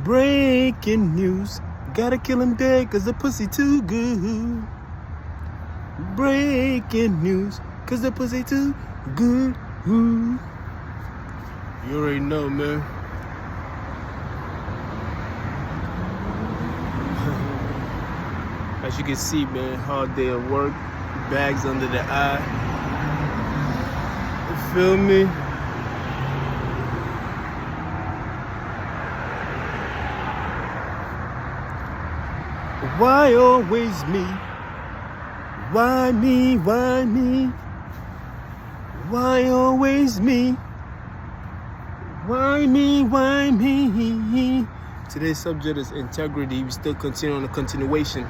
Breaking news. Gotta kill him dead cause the pussy too good. Breaking news cause the pussy too good. You already know, man. As you can see, man, hard day of work, bags under the eye. You feel me? Why always me? Why me? Why me? Why always me? Why me? Why me? Today's subject is integrity. We still continue on the continuation.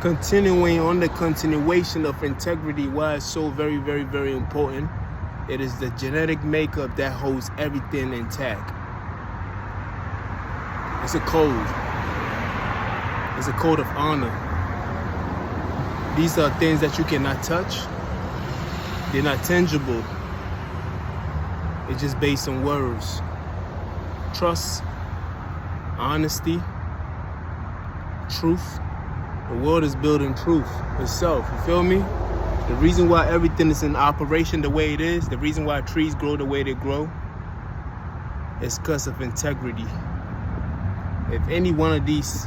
Continuing on the continuation of integrity, why it's so very, very, very important. It is the genetic makeup that holds everything intact. It's a code. It's a code of honor. These are things that you cannot touch. They're not tangible. It's just based on words. Trust, honesty, truth. The world is building truth itself, you feel me? The reason why everything is in operation the way it is, the reason why trees grow the way they grow, is because of integrity. If any one of these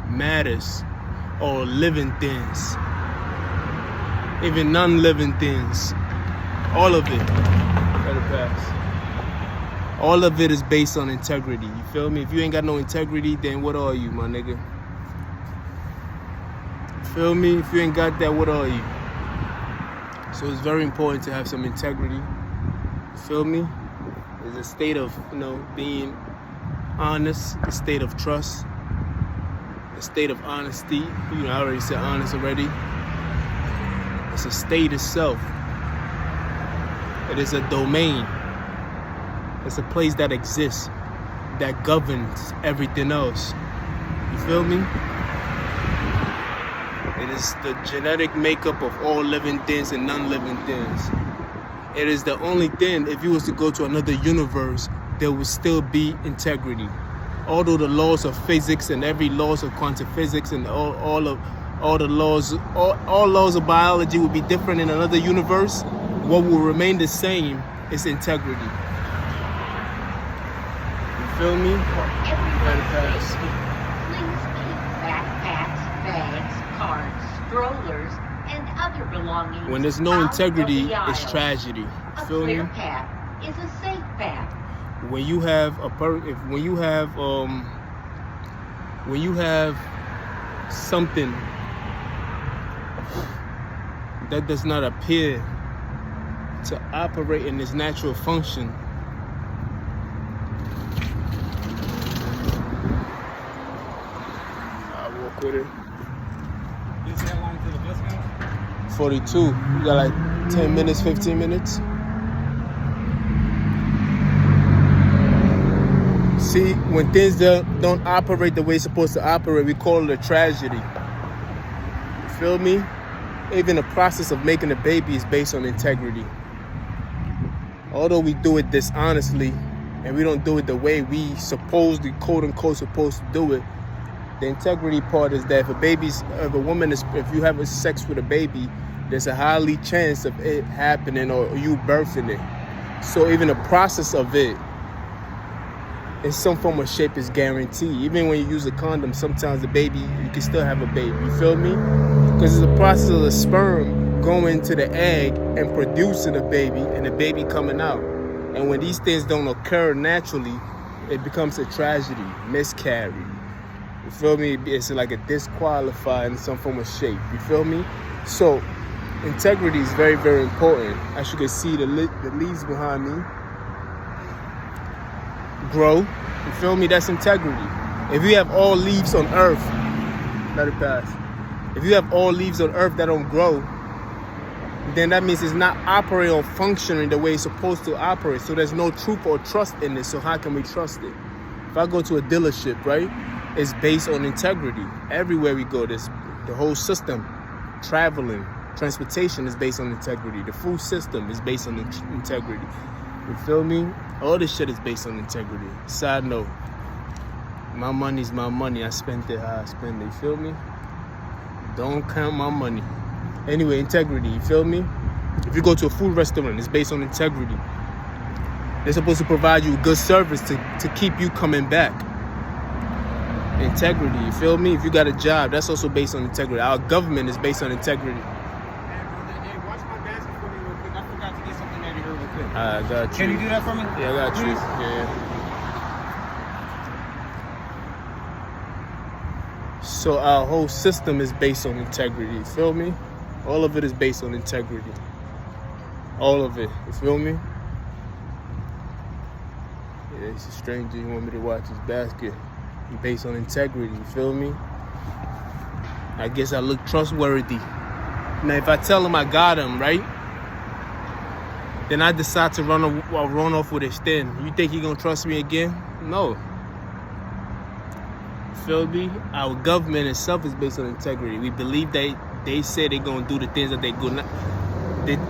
matters, or living things, even non-living things, all of it, let it pass. All of it is based on integrity, you feel me? If you ain't got no integrity, then what are you, my nigga? Feel me? If you ain't got that, what are you? So it's very important to have some integrity. You feel me? It's a state of, being honest, a state of trust, a state of honesty. I already said honest already. It's a state itself. It is a domain. It's a place that exists, that governs everything else. You feel me? It is the genetic makeup of all living things and non-living things. It is the only thing, if you was to go to another universe, there would still be integrity. Although the laws of physics and every laws of quantum physics and all the laws, all laws of biology would be different in another universe, what will remain the same is integrity. You feel me? Strollers, and other belongings. When there's no integrity, it's tragedy. A Feel clear me? path is a safe path. When you have something that does not appear to operate in its natural function, I walk with it. 42. You got like 10 minutes, 15 minutes. See, when things don't operate the way it's supposed to operate, we call it a tragedy. You feel me? Even the process of making a baby is based on integrity. Although we do it dishonestly and we don't do it the way we supposedly, quote unquote, supposed to do it, the integrity part is that if you have sex with a baby, there's a highly chance of it happening or you birthing it. So even the process of it, in some form or shape, is guaranteed. Even when you use a condom, sometimes you can still have a baby. You feel me? Because it's a process of the sperm going to the egg and producing a baby and the baby coming out. And when these things don't occur naturally, it becomes a tragedy, miscarriage. You feel me? It's like a disqualified in some form of shape. You feel me? So integrity is very, very important. As you can see, the leaves behind me grow. You feel me? That's integrity. If you have all leaves on earth, let it pass. If you have all leaves on earth that don't grow, then that means it's not operating or functioning the way it's supposed to operate. So there's no truth or trust in it. So how can we trust it? If I go to a dealership, right, it's based on integrity. Everywhere we go, the whole system, traveling, transportation is based on integrity. The food system is based on integrity. You feel me? All this shit is based on integrity. Side note. My money's my money. I spent it how I spend it. You feel me? Don't count my money. Anyway, integrity. You feel me? If you go to a food restaurant, it's based on integrity. They're supposed to provide you good service to keep you coming back. Integrity. You feel me? If you got a job, that's also based on integrity. Our government is based on integrity. Hey, watch my basket for me real quick. I forgot to get something out of here real quick. I got you. Can you do that for me? Yeah, I got you. Please? Yeah. So our whole system is based on integrity. You feel me? All of it is based on integrity. All of it. You feel me? Yeah, he's a stranger. You want me to watch his basket? Based on integrity. You feel me? I guess I look trustworthy. Now, if I tell him I got him, right? Then I decide to run off with his thing. You think he gonna trust me again? No. Feel me? Our government itself is based on integrity. We believe they say they're gonna do the things that they go.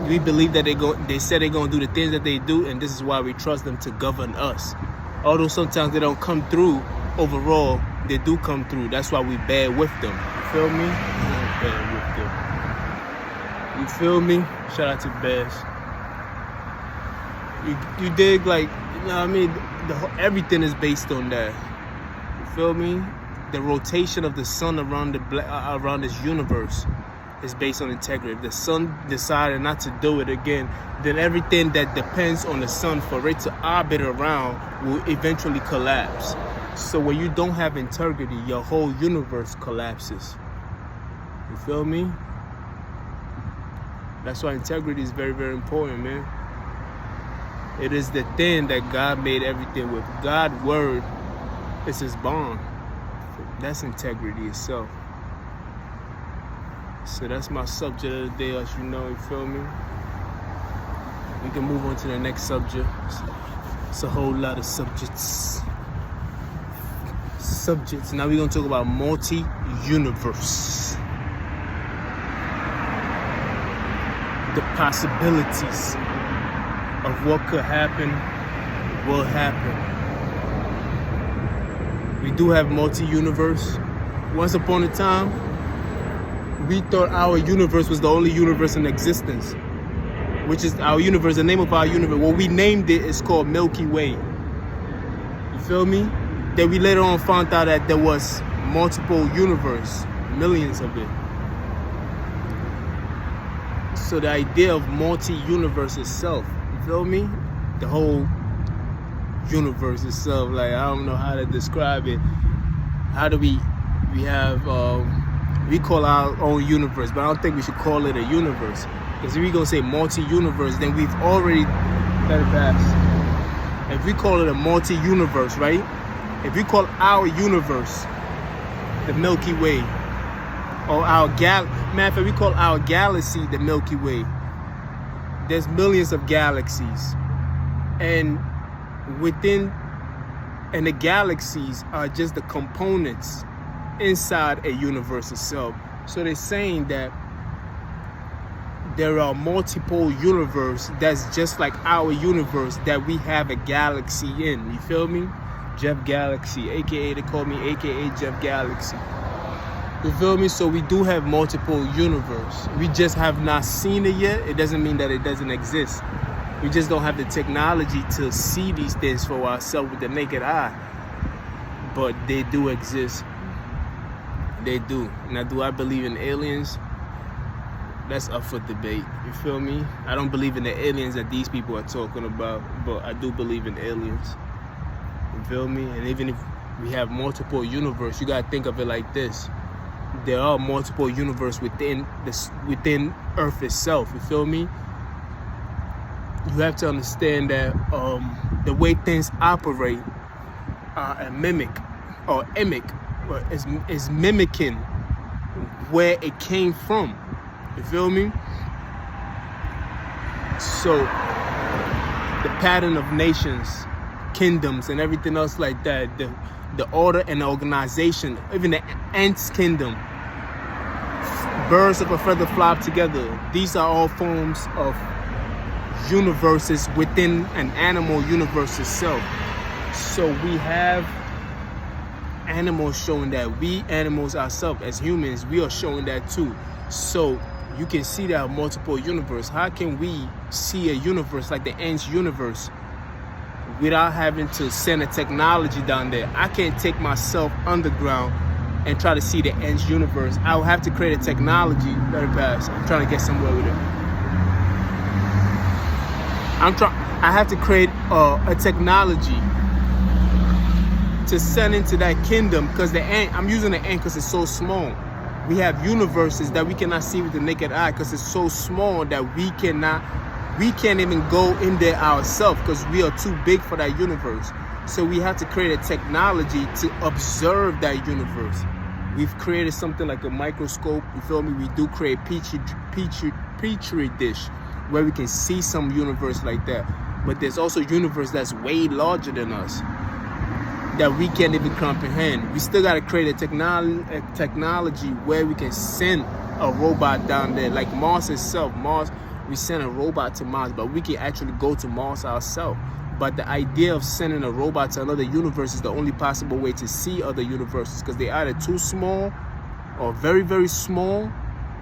We believe that they said they're gonna do the things that they do, and this is why we trust them to govern us. Although sometimes they don't come through, overall they do come through. That's why we bear with them. You feel me? Bear with them. You feel me? Shout out to Bash. You dig, like, you know what I mean? Everything is based on that. You feel me? The rotation of the sun around this universe is based on integrity. If the sun decided not to do it again, then everything that depends on the sun for it to orbit around will eventually collapse. So when you don't have integrity, your whole universe collapses. You feel me? That's why integrity is very, very important, man. It is the thing that God made everything with. God's word is his bond. That's integrity itself. So that's my subject of the day, as you know. You feel me? We can move on to the next subject. It's a whole lot of subjects. Now we're gonna talk about multi-universe. The possibilities of what could happen will happen. We do have multi-universe. Once upon a time, we thought our universe was the only universe in existence, which is our universe. The name of our universe, what we named it, is called Milky Way. You feel me? Then we later on found out that there was multiple universe, millions of it. So the idea of multi-universe itself, you feel me? The whole universe itself, like, I don't know how to describe it. How do we have, we call our own universe, but I don't think we should call it a universe. Because if we're gonna say multi-universe, then we've already, let it pass. If we call it a multi-universe, right? If we call our universe the Milky Way, or our matter of fact, we call our galaxy the Milky Way. There's millions of galaxies, and the galaxies are just the components inside a universe itself. So they're saying that there are multiple universes that's just like our universe that we have a galaxy in. You feel me? Jeff Galaxy, aka they call me aka Jeff Galaxy. You feel me? So we do have multiple universes. We just have not seen it yet. It doesn't mean that it doesn't exist. We just don't have the technology to see these things for ourselves with the naked eye. But they do exist. They do. Now, do I believe in aliens? That's up for debate. You feel me? I don't believe in the aliens that these people are talking about, but I do believe in aliens. You feel me? And even if we have multiple universes, you gotta think of it like this. There are multiple universes within Earth itself. You feel me? You have to understand that the way things operate are a mimic, is mimicking where it came from. You feel me? So the pattern of nations, kingdoms, and everything else like that, the order and the organization, even the ants' kingdom, birds of a feather flock together. These are all forms of universes within an animal universe itself. So we have animals showing that. We animals ourselves as humans, we are showing that too. So you can see that multiple universe. How can we see a universe like the ants universe without having to send a technology down there? I can't take myself underground and try to see the ants universe. I will have to create a technology. Let it pass. I'm trying to get somewhere with it. I have to create a technology to send into that kingdom, because the ant, I'm using the ant because it's so small. We have universes that we cannot see with the naked eye because it's so small that we can't even go in there ourselves because we are too big for that universe. So we have to create a technology to observe that universe. We've created something like a microscope. You feel me? We do create petri dish where we can see some universe like that. But there's also universe that's way larger than us that we can't even comprehend. We still got to create a technology where we can send a robot down there, like Mars itself. Mars, we send a robot to Mars, but we can actually go to Mars ourselves. But the idea of sending a robot to another universe is the only possible way to see other universes, because they're either too small or very, very small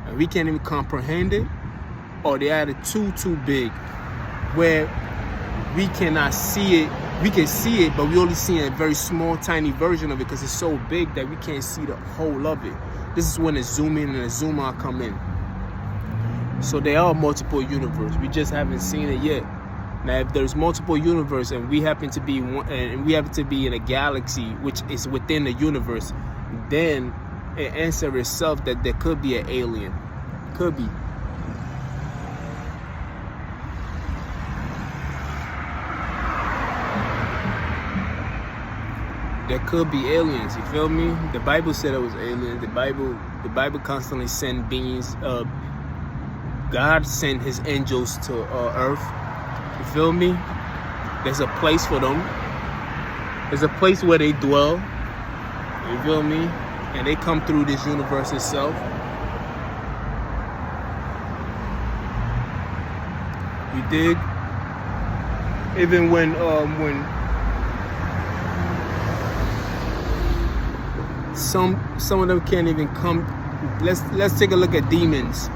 and we can't even comprehend it, or they're either too big where we cannot see it. We can see it, but we only see a very small, tiny version of it because it's so big that we can't see the whole of it. This is when the zoom in and the zoom out come in. So there are multiple universes. We just haven't seen it yet. Now, if there's multiple universes and we happen to be in a galaxy which is within the universe, then it answers itself that there could be an alien. Could be. There could be aliens, you feel me? The Bible said it was aliens. The Bible constantly sent beings. God sent his angels to earth. You feel me? There's a place for them. There's a place where they dwell. You feel me? And they come through this universe itself. You dig? Even when some of them can't even come. Let's take a look at demons.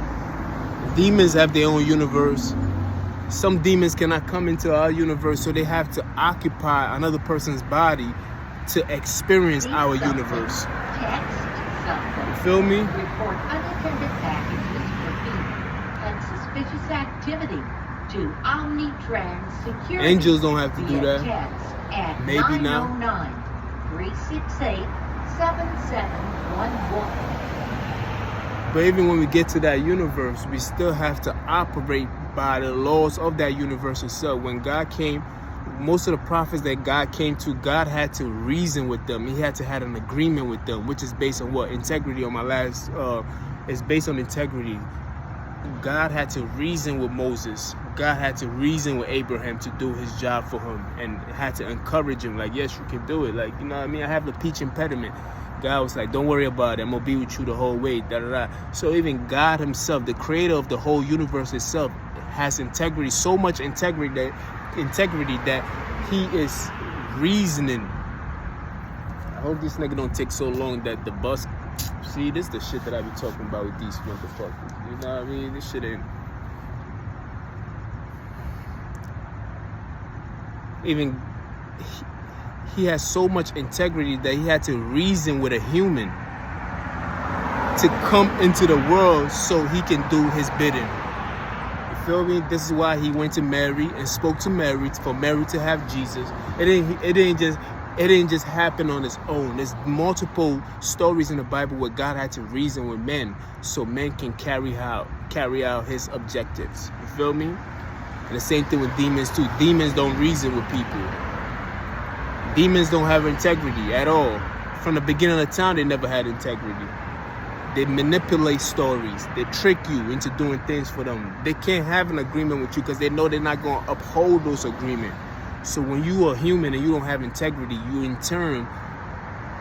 Demons have their own universe. Some demons cannot come into our universe, so they have to occupy another person's body to experience our universe. You feel me? Report unattended packages for feed and suspicious activity to Omnitrans Security. Angels don't have to do via that. text at Maybe now. 909-368-7711. But even when we get to that universe, we still have to operate by the laws of that universe itself. When God came, most of the prophets that God came to, God had to reason with them. He had to have an agreement with them, which is based on what? Integrity. On my last, is based on integrity. God had to reason with Moses. God had to reason with Abraham to do his job for him, and had to encourage him, like, yes, you can do it. Like, you know what I mean? I have the speech impediment. God was like, don't worry about it. I'm going to be with you the whole way. So even God himself, the creator of the whole universe itself, has integrity, so much integrity that he is reasoning. I hope this nigga don't take so long that the bus. See, this is the shit that I be talking about with these motherfuckers. You know what I mean? This shit ain't. Even he has so much integrity that he had to reason with a human to come into the world so he can do his bidding. You feel me? This is why he went to Mary and spoke to Mary for Mary to have Jesus. It didn't just happen on its own. There's multiple stories in the Bible where God had to reason with men so men can carry out his objectives. You feel me? And the same thing with demons too. Demons don't reason with people. Demons don't have integrity at all. From the beginning of time, they never had integrity. They manipulate stories. They trick you into doing things for them. They can't have an agreement with you because they know they're not going to uphold those agreements. So when you are human and you don't have integrity, you in turn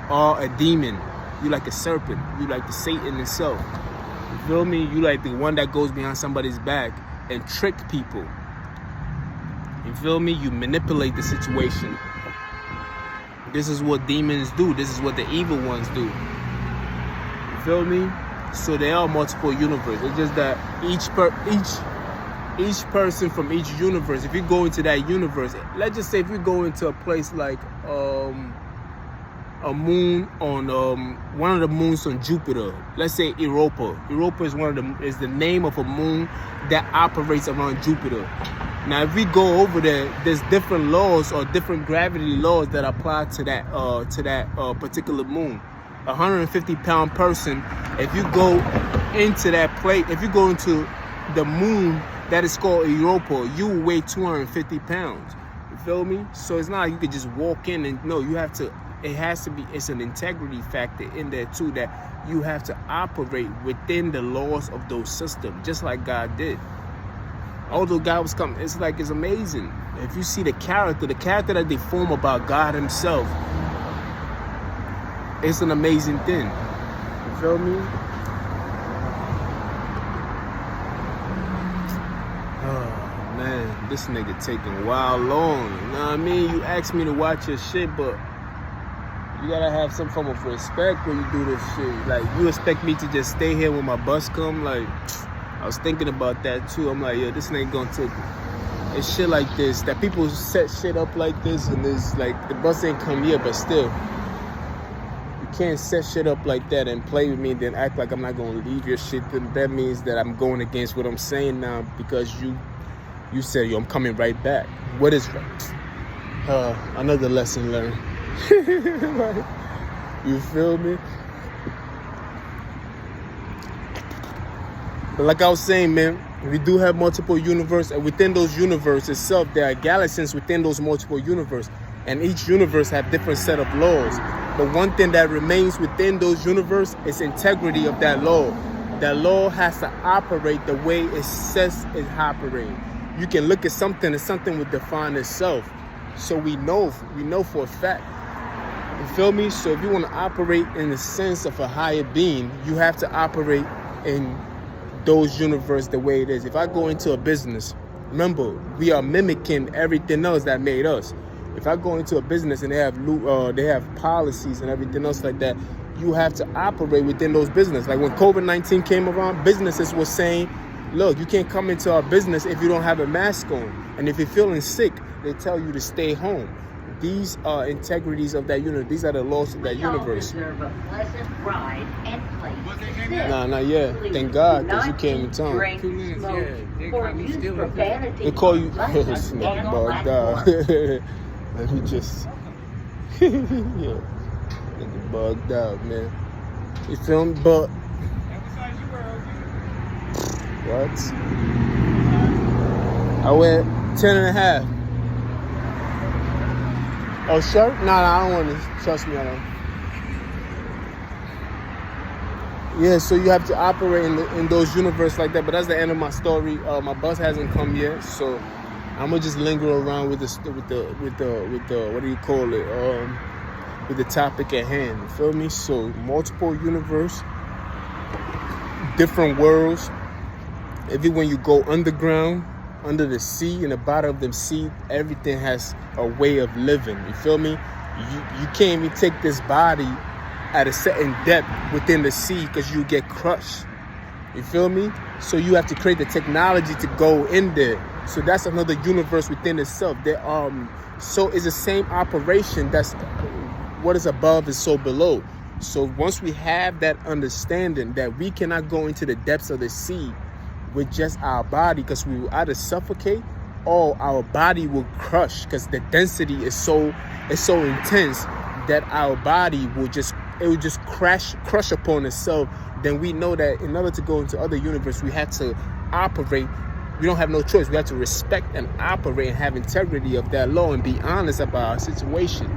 are a demon. You like a serpent. You like the Satan itself. You feel me? You like the one that goes behind somebody's back and trick people. You feel me? You manipulate the situation. This is what demons do. This is what the evil ones do. You feel me? So there are multiple universes. It's just that each person from each universe, if you go into that universe, let's just say if you go into a place like a moon on one of the moons on Jupiter, let's say Europa. Europa is the name of a moon that operates around Jupiter. Now, if we go over there, there's different laws or different gravity laws that apply to that particular moon. 150-pound person, if you go into that plate, if you go into the moon that is called Europa, you will weigh 250 pounds. You feel me? So it's not like you could just walk in and no, you have to. It's an integrity factor in there too, that you have to operate within the laws of those systems, just like God did. Although God was coming, it's amazing. If you see the character that they form about God himself, it's an amazing thing. You feel me? Oh man, this nigga taking a while long. You know what I mean? You asked me to watch your shit, but you gotta have some form of respect when you do this shit. Like, you expect me to just stay here when my bus come? Like, I was thinking about that too. I'm like, yo, this nigga gonna take it's shit like this, that people set shit up like this, and it's like the bus ain't come yet, but still, you can't set shit up like that and play with me and then act like I'm not gonna leave your shit. That means that I'm going against what I'm saying now because you said, yo, I'm coming right back. What is another lesson learned? Like, you feel me? But like I was saying, man, we do have multiple universes, and within those universes itself, there are galaxies within those multiple universes, and each universe have different set of laws. But one thing that remains within those universes is integrity of that law. That law has to operate the way it says it's operating. You can look at something and something will define itself. So we know for a fact. You feel me? So if you want to operate in the sense of a higher being, you have to operate in those universe the way it is. If I go into a business, remember, we are mimicking everything else that made us. If I go into a business and they have policies and everything else like that, you have to operate within those businesses. Like when COVID-19 came around, businesses were saying, look, you can't come into our business if you don't have a mask on. And if you're feeling sick, they tell you to stay home. These are integrities of that universe. These are the laws of that universe. Deserve a pleasant ride and place to sit. Nah, not yet. Thank God, because you came in time. Drink, smoke, or use profanity. They call you unless nigga on bugged out. Let me just yeah, nigga bugged out, man. You feel me? But what? I went 10.5. Oh, sure? Nah, I don't want to. Trust me, I don't. Yeah, so you have to operate in those universes like that. But that's the end of my story. My bus hasn't come yet, so I'm gonna just linger around with the what do you call it? With the topic at hand. You feel me? So multiple universe, different worlds. Even when you go underground, under the sea, in the bottom of the sea, everything has a way of living. You feel me? You can't even take this body at a certain depth within the sea because you get crushed. You feel me? So you have to create the technology to go in there. So that's another universe within itself. So it's the same operation. That's what is above is so below. So once we have that understanding that we cannot go into the depths of the sea with just our body, because we will either suffocate or our body will crush, because the density is so intense that our body will just crush upon itself. Then we know that in order to go into other universe, we have to operate. We don't have no choice. We have to respect and operate and have integrity of that law and be honest about our situation.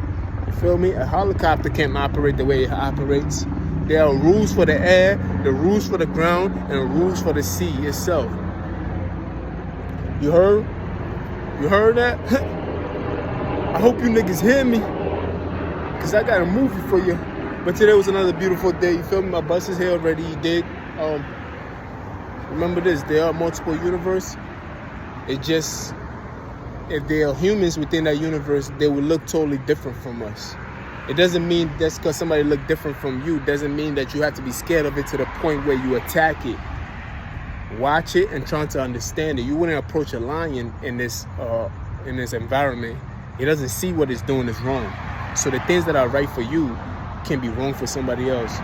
You feel me? A helicopter can't operate the way it operates. There are rules for the air, the rules for the ground, and rules for the sea itself. You heard? You heard that? I hope you niggas hear me, because I got a movie for you. But today was another beautiful day. You feel me? My bus is here already. You dig? Remember this. There are multiple universes. It just, if there are humans within that universe, they will look totally different from us. It doesn't mean that's because somebody look different from you. Doesn't mean that you have to be scared of it to the point where you attack it. Watch it and try to understand it. You wouldn't approach a lion in this environment. He doesn't see what it's doing is wrong. So the things that are right for you can be wrong for somebody else.